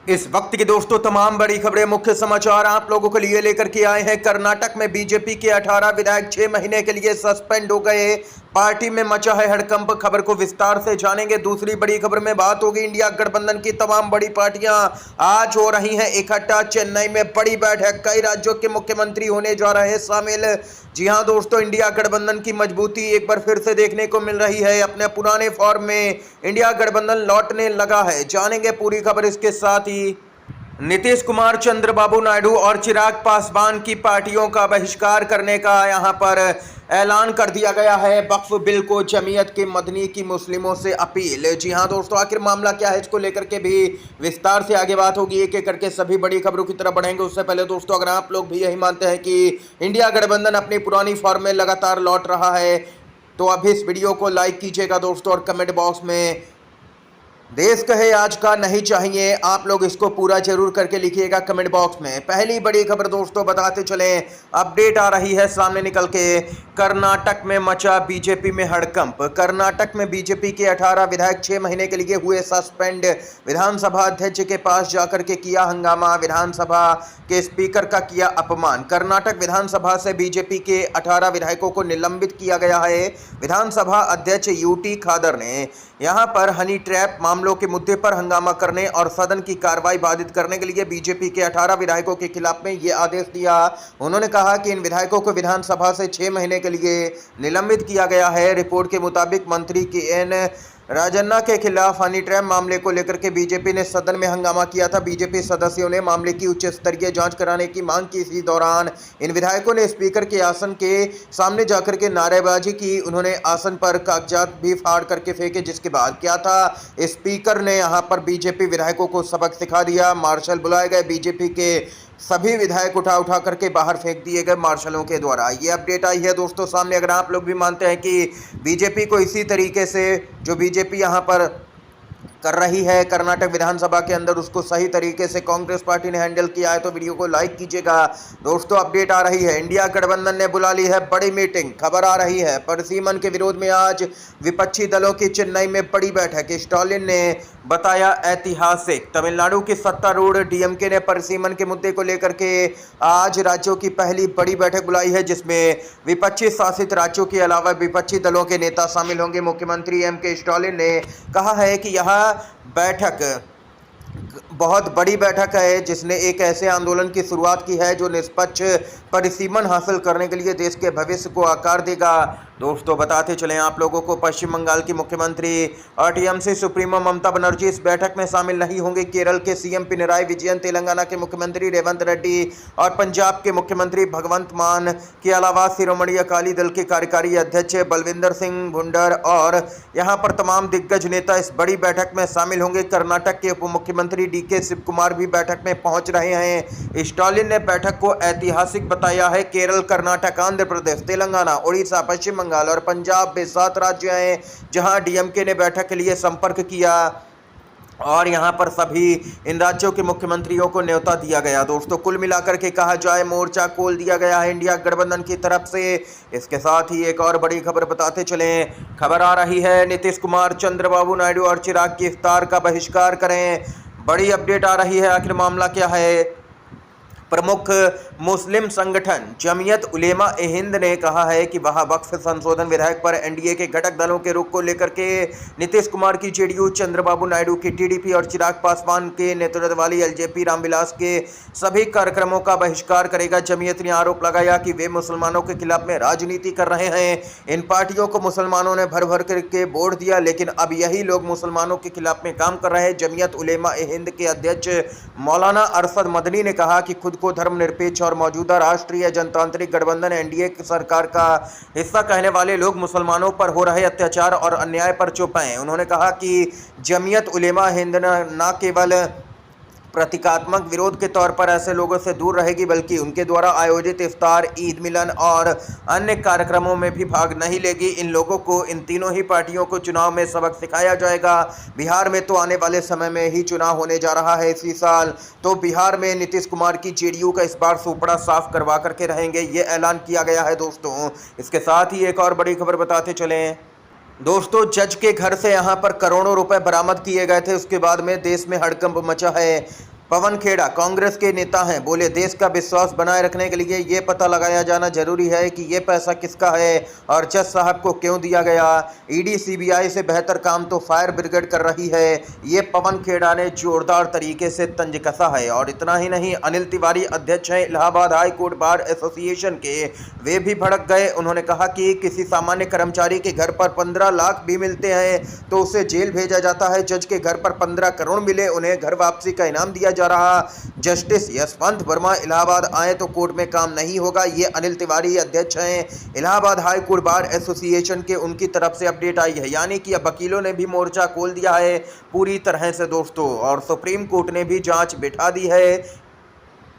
इस वक्त की दोस्तों तमाम बड़ी खबरें, मुख्य समाचार आप लोगों के लिए लेकर के आए हैं। कर्नाटक में बीजेपी के 18 विधायक 6 महीने के लिए सस्पेंड हो गए। पार्टी में मचा है हड़कंप। खबर को विस्तार से जानेंगे। दूसरी बड़ी खबर में बात होगी इंडिया गठबंधन की तमाम बड़ी पार्टियां आज हो रही हैं इकट्ठा। चेन्नई में बड़ी बैठक, कई राज्यों के मुख्यमंत्री होने जा रहे हैं शामिल। जी हां दोस्तों, इंडिया गठबंधन की मजबूती एक बार फिर से देखने को मिल रही है। अपने पुराने फॉर्म में इंडिया गठबंधन लौटने लगा है। जानेंगे पूरी खबर। इसके साथ ही नीतीश कुमार, चंद्रबाबू नायडू और चिराग पासवान की पार्टियों का बहिष्कार करने का यहां पर ऐलान कर दिया गया है। वक्फ बिल को जमीयत के मदनी की मुस्लिमों से अपील। जी हां दोस्तों, आखिर मामला क्या है, इसको लेकर के भी विस्तार से आगे बात होगी। एक एक करके सभी बड़ी खबरों की तरफ बढ़ेंगे। उससे पहले दोस्तों, अगर आप लोग भी यही मानते हैं कि इंडिया गठबंधन अपनी पुरानी फॉर्म में लगातार लौट रहा है तो अभी इस वीडियो को लाइक कीजिएगा दोस्तों, और कमेंट बॉक्स में देश कहे आज का नहीं चाहिए, आप लोग इसको पूरा जरूर करके लिखिएगा कमेंट बॉक्स में। पहली बड़ी खबर दोस्तों बताते चले, अपडेट आ रही है सामने निकल के। कर्नाटक में मचा बीजेपी में हड़कंप। कर्नाटक में बीजेपी के 18 विधायक 6 महीने के लिए हुए सस्पेंड। विधानसभा अध्यक्ष के पास जाकर के किया हंगामा, विधानसभा के स्पीकर का किया अपमान। कर्नाटक विधानसभा से बीजेपी के 18 विधायकों को निलंबित किया गया है। विधानसभा अध्यक्ष यूटी खादर ने यहां पर हनी ट्रैप मामलों के मुद्दे पर हंगामा करने और सदन की कार्रवाई बाधित करने के लिए बीजेपी के 18 विधायकों के खिलाफ में ये आदेश दिया। उन्होंने कहा कि इन विधायकों को विधानसभा से 6 महीने के लिए निलंबित किया गया है। रिपोर्ट के मुताबिक मंत्री के एन राजन्ना के खिलाफ हनी ट्रैप मामले को लेकर के बीजेपी ने सदन में हंगामा किया था। बीजेपी सदस्यों ने मामले की उच्च स्तरीय जांच कराने की मांग की। इसी दौरान इन विधायकों ने स्पीकर के आसन के सामने जाकर के नारेबाजी की। उन्होंने आसन पर कागजात भी फाड़ करके फेंके, जिसके बाद क्या था, स्पीकर ने यहां पर बीजेपी विधायकों को सबक सिखा दिया। मार्शल बुलाए गए, बीजेपी के सभी विधायक उठा करके बाहर फेंक दिए गए मार्शलों के द्वारा। ये अपडेट आई है दोस्तों सामने। अगर आप लोग भी मानते हैं कि बीजेपी को इसी तरीके से जो बीजेपी यहां पर कर रही है कर्नाटक विधानसभा के अंदर, उसको सही तरीके से कांग्रेस पार्टी ने हैंडल किया है तो वीडियो को लाइक कीजिएगा दोस्तों। अपडेट आ रही है, इंडिया गठबंधन ने बुला ली है बड़ी मीटिंग। खबर आ रही है, परिसीमन के विरोध में आज विपक्षी दलों की चेन्नई में बड़ी बैठक। स्टालिन ने बताया ऐतिहासिक। तमिलनाडु की सत्तारूढ़ डीएमके ने परिसीमन के मुद्दे को लेकर के आज राज्यों की पहली बड़ी बैठक बुलाई है, जिसमें विपक्षी शासित राज्यों के अलावा विपक्षी दलों के नेता शामिल होंगे। मुख्यमंत्री एम.के. स्टालिन ने कहा है कि यह बैठक बहुत बड़ी बैठक है, जिसने एक ऐसे आंदोलन की शुरुआत की है जो निष्पक्ष परिसीमन हासिल करने के लिए देश के भविष्य को आकार देगा। दोस्तों बताते चलें आप लोगों को, पश्चिम बंगाल की मुख्यमंत्री और टीएमसी सुप्रीमो ममता बनर्जी इस बैठक में शामिल नहीं होंगे। केरल के सीएम पिनराई विजयन, तेलंगाना के मुख्यमंत्री रेवंत रेड्डी और पंजाब के मुख्यमंत्री भगवंत मान के अलावा शिरोमणि अकाली दल के कार्यकारी अध्यक्ष बलविंदर सिंह भुंडर और यहाँ पर तमाम दिग्गज नेता इस बड़ी बैठक में शामिल होंगे। कर्नाटक के उप मुख्यमंत्री डीके शिव कुमार भी बैठक में पहुंच रहे हैं। स्टालिन ने बैठक को ऐतिहासिक बताया है। केरल, कर्नाटक, आंध्र प्रदेश, तेलंगाना, उड़ीसा, पश्चिम बंगाल और पंजाब में 7 राज्य हैं जहां डीएमके ने बैठक के लिए संपर्क किया और यहां पर सभी इन राज्यों के मुख्यमंत्रियों को न्योता दिया गया। दोस्तों कुल मिलाकर के कहा जाए, मोर्चा खोल दिया गया है इंडिया गठबंधन की तरफ से। इसके साथ ही एक और बड़ी खबर बताते चलें। खबर आ रही है, नीतीश कुमार, चंद्रबाबू नायडू और चिराग की इफ्तार का बहिष्कार करें। बड़ी अपडेट आ रही है, आखिर मामला क्या है। प्रमुख मुस्लिम संगठन जमीयत उलेमा ए हिंद ने कहा है कि वह वक्फ संशोधन विधेयक पर एनडीए के घटक दलों के रुख को लेकर के नीतीश कुमार की जेडीयू, चंद्रबाबू नायडू की टीडीपी और चिराग पासवान के नेतृत्व वाली एलजेपी रामविलास के सभी कार्यक्रमों का बहिष्कार करेगा। जमीयत ने आरोप लगाया कि वे मुसलमानों के खिलाफ में राजनीति कर रहे हैं। इन पार्टियों को मुसलमानों ने भर भर करके वोट दिया, लेकिन अब यही लोग मुसलमानों के खिलाफ में काम कर रहे हैं। जमीयत उलेमा ए हिंद के अध्यक्ष मौलाना अरशद मदनी ने कहा कि खुद को धर्मनिरपेक्ष और मौजूदा राष्ट्रीय जनतांत्रिक गठबंधन एनडीए सरकार का हिस्सा कहने वाले लोग मुसलमानों पर हो रहे अत्याचार और अन्याय पर चुप हैं। उन्होंने कहा कि जमीयत उलेमा हिंद न केवल प्रतीकात्मक विरोध के तौर पर ऐसे लोगों से दूर रहेगी, बल्कि उनके द्वारा आयोजित इफ्तार, ईद मिलन और अन्य कार्यक्रमों में भी भाग नहीं लेगी। इन लोगों को, इन तीनों ही पार्टियों को चुनाव में सबक सिखाया जाएगा। बिहार में तो आने वाले समय में ही चुनाव होने जा रहा है इसी साल, तो बिहार में नीतीश कुमार की जेडीयू का इस बार सुपड़ा साफ करवा करके रहेंगे, ये ऐलान किया गया है दोस्तों। इसके साथ ही एक और बड़ी खबर बताते चलें। दोस्तों जज के घर से यहां पर करोड़ों रुपए बरामद किए गए थे, उसके बाद में देश में हड़कंप मचा है। पवन खेड़ा कांग्रेस के नेता हैं, बोले देश का विश्वास बनाए रखने के लिए ये पता लगाया जाना जरूरी है कि ये पैसा किसका है और जज साहब को क्यों दिया गया। ईडी सीबीआई से बेहतर काम तो फायर ब्रिगेड कर रही है, ये पवन खेड़ा ने जोरदार तरीके से तंज कसा है। और इतना ही नहीं, अनिल तिवारी अध्यक्ष हैं Allahabad high court bar association के, वे भी भड़क गए। उन्होंने कहा कि किसी सामान्य कर्मचारी के घर पर 15 लाख भी मिलते हैं तो उसे जेल भेजा जाता है, जज के घर पर 15 करोड़ मिले उन्हें घर वापसी का इनाम दिया जा रहा। जस्टिस यशवंत वर्मा इलाहाबाद आए तो कोर्ट में काम नहीं होगा। ये अनिल तिवारी अध्यक्ष हैं Allahabad high court bar association के, उनकी तरफ से अपडेट आई है, यानी कि अब वकीलों ने भी मोर्चा खोल दिया है पूरी तरह से दोस्तों। और सुप्रीम कोर्ट ने भी जांच बिठा दी है।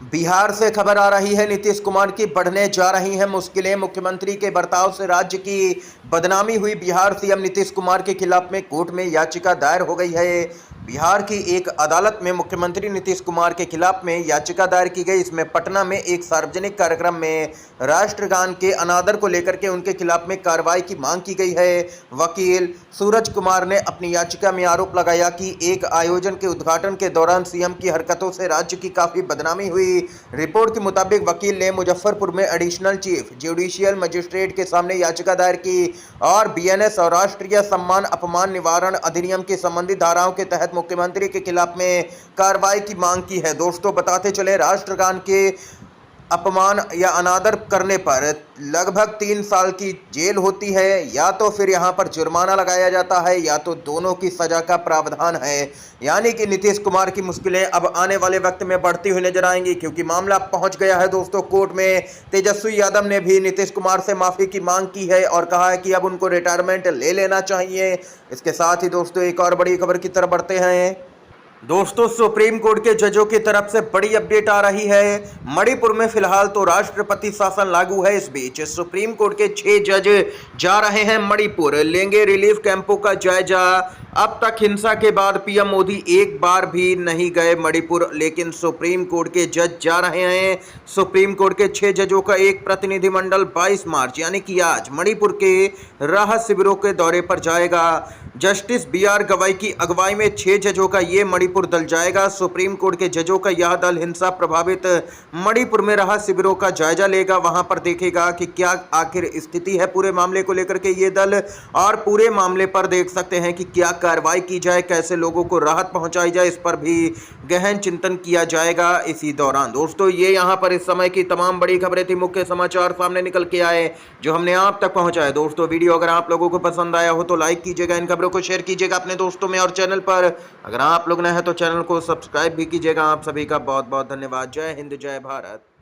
बिहार से खबर आ रही है, नीतीश कुमार की बढ़ने जा रही हैं मुश्किलें। मुख्यमंत्री के बर्ताव से राज्य की बदनामी हुई। बिहार सीएम नीतीश कुमार के खिलाफ में कोर्ट में याचिका दायर हो गई है। बिहार की एक अदालत में मुख्यमंत्री नीतीश कुमार के खिलाफ में याचिका दायर की गई। इसमें पटना में एक सार्वजनिक कार्यक्रम में राष्ट्रगान के अनादर को लेकर के उनके खिलाफ में कार्रवाई की मांग की गई है। वकील सूरज कुमार ने अपनी याचिका में आरोप लगाया कि एक आयोजन के उद्घाटन के दौरान सीएम की हरकतों से राज्य की काफी बदनामी हुई। रिपोर्ट के मुताबिक वकील ने मुजफ्फरपुर में एडिशनल चीफ जुडिशियल मजिस्ट्रेट के सामने याचिका दायर की और बीएनएस और राष्ट्रीय सम्मान अपमान निवारण अधिनियम की संबंधित धाराओं के तहत मुख्यमंत्री के खिलाफ में कार्रवाई की मांग की है। दोस्तों बताते चले, राष्ट्रगान के अपमान या अनादर करने पर लगभग 3 साल की जेल होती है, या तो फिर यहां पर जुर्माना लगाया जाता है या तो दोनों की सजा का प्रावधान है। यानी कि नीतीश कुमार की मुश्किलें अब आने वाले वक्त में बढ़ती हुई नजर आएंगी, क्योंकि मामला पहुंच गया है दोस्तों कोर्ट में। तेजस्वी यादव ने भी नीतीश कुमार से माफी की मांग की है और कहा है कि अब उनको रिटायरमेंट ले लेना चाहिए। इसके साथ ही दोस्तों एक और बड़ी खबर की तरफ बढ़ते हैं दोस्तों। सुप्रीम कोर्ट के जजों की तरफ से बड़ी अपडेट आ रही है। मणिपुर में फिलहाल तो राष्ट्रपति शासन लागू है। इस बीच सुप्रीम कोर्ट के 6 जज जा रहे हैं मणिपुर, लेंगे रिलीफ कैंपों का जायजा। अब तक हिंसा के बाद पीएम मोदी एक बार भी नहीं गए मणिपुर, लेकिन सुप्रीम कोर्ट के जज जा रहे हैं। सुप्रीम कोर्ट के 6 जजों का एक प्रतिनिधिमंडल 22 मार्च यानी कि आज मणिपुर के राहत शिविरों के दौरे पर जाएगा। जस्टिस बीआर गवाई की अगुवाई में 6 जजों का ये मणिपुर दल जाएगा। सुप्रीम कोर्ट के जजों का यह दल हिंसा प्रभावित मणिपुर में राहत शिविरों का जायजा लेगा। वहां पर देखेगा कि क्या आखिर स्थिति है पूरे मामले को लेकर के ये दल, और पूरे मामले पर देख सकते हैं कि क्या कार्रवाई की जाए, कैसे लोगों को राहत पहुंचाई जाए, इस पर भी गहन चिंतन किया जाएगा इसी दौरान। दोस्तों ये यहां पर इस समय की तमाम बड़ी खबरें थी, मुख्य समाचार सामने निकल के आए जो हमने आप तक पहुंचाए। दोस्तों वीडियो अगर आप लोगों को पसंद आया हो तो लाइक कीजिएगा, इन खबरों को शेयर कीजिएगा अपने दोस्तों में, और चैनल पर अगर आप लोग नए हैं तो चैनल को सब्सक्राइब भी कीजिएगा। आप सभी का बहुत बहुत धन्यवाद। जय हिंद, जय भारत।